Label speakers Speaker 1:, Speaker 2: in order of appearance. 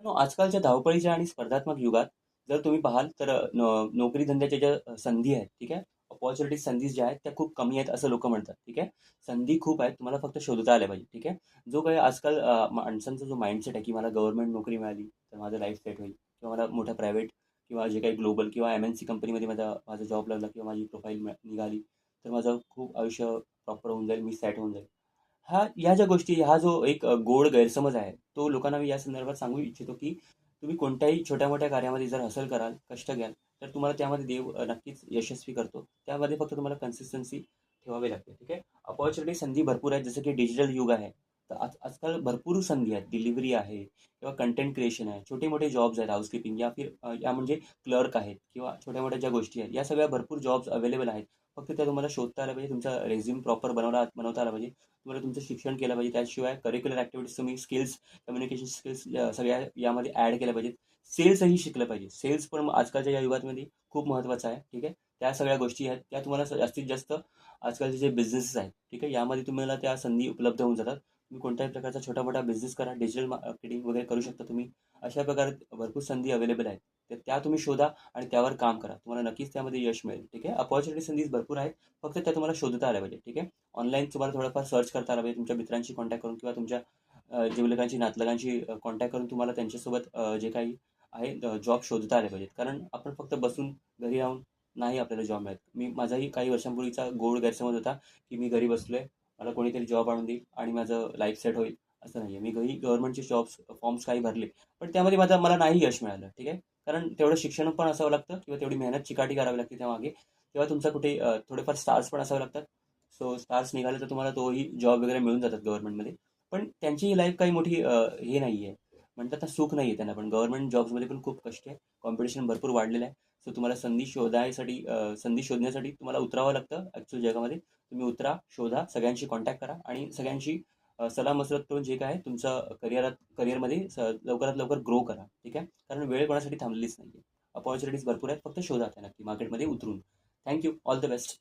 Speaker 1: आजकालच्या धावपळीच्या आणि स्पर्धात्मक युगात जर तुम्ही पाहाल तर नोकरी धंद्याच्या ज्या संधी आहेत, ठीक आहे. अपॉर्च्युनिटीज संधी ज्या आहेत त्या खूप कमी आहेत असं लोक म्हणतात, ठीक आहे. संधी खूप आहेत, तुम्हाला फक्त शोधता आल्या पाहिजे, ठीक आहे. जो काही आजकाल माणसांचा जो माइंडसेट आहे की मला गव्हर्नमेंट नोकरी मिळाली तर माझं लाईफ सेट होईल, किंवा मला मोठ्या प्रायव्हेट किंवा जे काही ग्लोबल किंवा MNC कंपनीमध्ये माझा माझा जॉब लागला किंवा माझी प्रोफाईल निघाली तर माझं खूप आयुष्य प्रॉपर होऊन जाईल, मी सेट होऊन जाईल. ह्या ज्या गोष्टी, हा जो एक गोड गैरसमज आहे, तो लोकांना मी या संदर्भात सांगू इच्छितो, की तुम्ही कोणत्याही छोट्या-मोठ्या कार्यामध्ये जर हसल कराल, कष्ट घ्याल, तर तुम्हाला त्यामध्ये देव नक्कीच यशस्वी करतो. त्यामध्ये फक्त तुम्हाला कन्सिस्टन्सी ठेवावी लागते, ठीक आहे. अपॉर्च्युनिटी संधी भरपूर आहेत, जसं की डिजिटल युग आहे. तर आजकाल भरपूर संधी आहेत. डिलिव्हरी आहे किंवा कंटेंट क्रिएशन आहे. छोटे-मोठे जॉब्स आहेत, हाउसकीपिंग या फिर या म्हणजे क्लर्क आहेत किंवा छोट्या-मोठ्या ज्या गोष्टी आहेत, या सगळ्या भरपूर जॉब्स अवेलेबल आहेत. फक्त त्या तुम्हाला शोधता आल्या पाहिजे. तुमचा रेझ्यूम प्रॉपर बनवता आला पाहिजे. तुम्हाला तुमचं शिक्षण केलं पाहिजे. त्याशिवाय करिक्युलर ॲक्टिव्हिटीज तुम्ही स्किल्स, कम्युनिकेशन स्किल्स सगळ्या यामध्ये ॲड केल्या पाहिजेत. सेल्सही शिकलं पाहिजे. सेल्स पण आजकालच्या या युगामध्ये खूप महत्त्वाचं आहे, ठीक आहे. त्या सगळ्या गोष्टी आहेत, त्या तुम्हाला जास्तीत जास्त आजकालचे जे बिझनेसेस आहेत, ठीक आहे, यामध्ये तुम्हाला त्या संधी उपलब्ध होऊन जातात. तुम्ही कोणत्याही प्रकारचा छोटा-मोठा बिझनेस करा, डिजिटल मार्केटिंग वगैरे करू शकता तुम्ही. अशा प्रकारे भरपूर संधी अवेलेबल आहेत. तर त्या तुम्ही शोधा आणि त्यावर काम करा. तुम्हाला नक्कीच त्यामध्ये यश मिळेल, ठीक आहे. अपॉर्च्युनिटी संधी भरपूर आहेत. फक्त त्या तुम्हाला शोधता आल्या पाहिजे, ठीक आहे. ऑनलाईन तुम्हाला थोडंफार सर्च करता आलं पाहिजे. तुमच्या मित्रांशी कॉन्टॅक्ट करून किंवा तुमच्या जिवलकांशी, नातलगांशी कॉन्टॅक्ट करून तुम्हाला त्यांच्यासोबत जे काही आहे जॉब शोधता आले पाहिजेत. कारण आपण फक्त बसून घरी राहून नाही आपल्याला जॉब मिळत. माझाही काही वर्षांपूर्वीचा गोड गैरसमज होता, की मी घरी बसलोय, मला कोणीतरी जॉब आणून देईल आणि माझं लाईफ सेट होईल. असं नाही आहे. मी घरी गव्हर्नमेंटचे जॉब्स फॉर्म्स काही भरले, पण त्यामध्ये मला नाही यश मिळालं, ठीक आहे. कारण तेवढं शिक्षण पण असावं लागतं किंवा तेवढी मेहनत चिकाटी करावी लागते त्यामागे. तेव्हा तुमचा कुठे थोडेफार स्टार्स पण असावे लागतात. सो स्टार्स निघाले तर तुम्हाला तोही जॉब वगैरे मिळून जातात गव्हर्नमेंटमध्ये. पण त्यांची लाईफ काही मोठी हे नाही आहे. म्हणतात ना, सुख नाही आहे त्यांना पण. गव्हर्नमेंट जॉब्समध्ये पण खूप कष्ट आहे. कॉम्पिटिशन भरपूर वाढलेलं आहे. सो तुम्हाला संधी शोधण्यासाठी तुम्हाला उतरावं लागतं ॲक्चुअल जगामध्ये. तुम्ही उतरा, शोधा, सगळ्यांशी कॉन्टॅक्ट करा आणि सगळ्यांशी सलाह-मसलत करून जे काय आहे तुमचं करिअरमध्ये लवकरात लवकर ग्रो करा, ठीक आहे. कारण वेळ कोणासाठी थांबलेलीच नाही आहे. अपॉर्च्युनिटीज भरपूर आहेत. फक्त शोधा त्या नक्की मार्केटमध्ये उतरून. Thank you. All the best.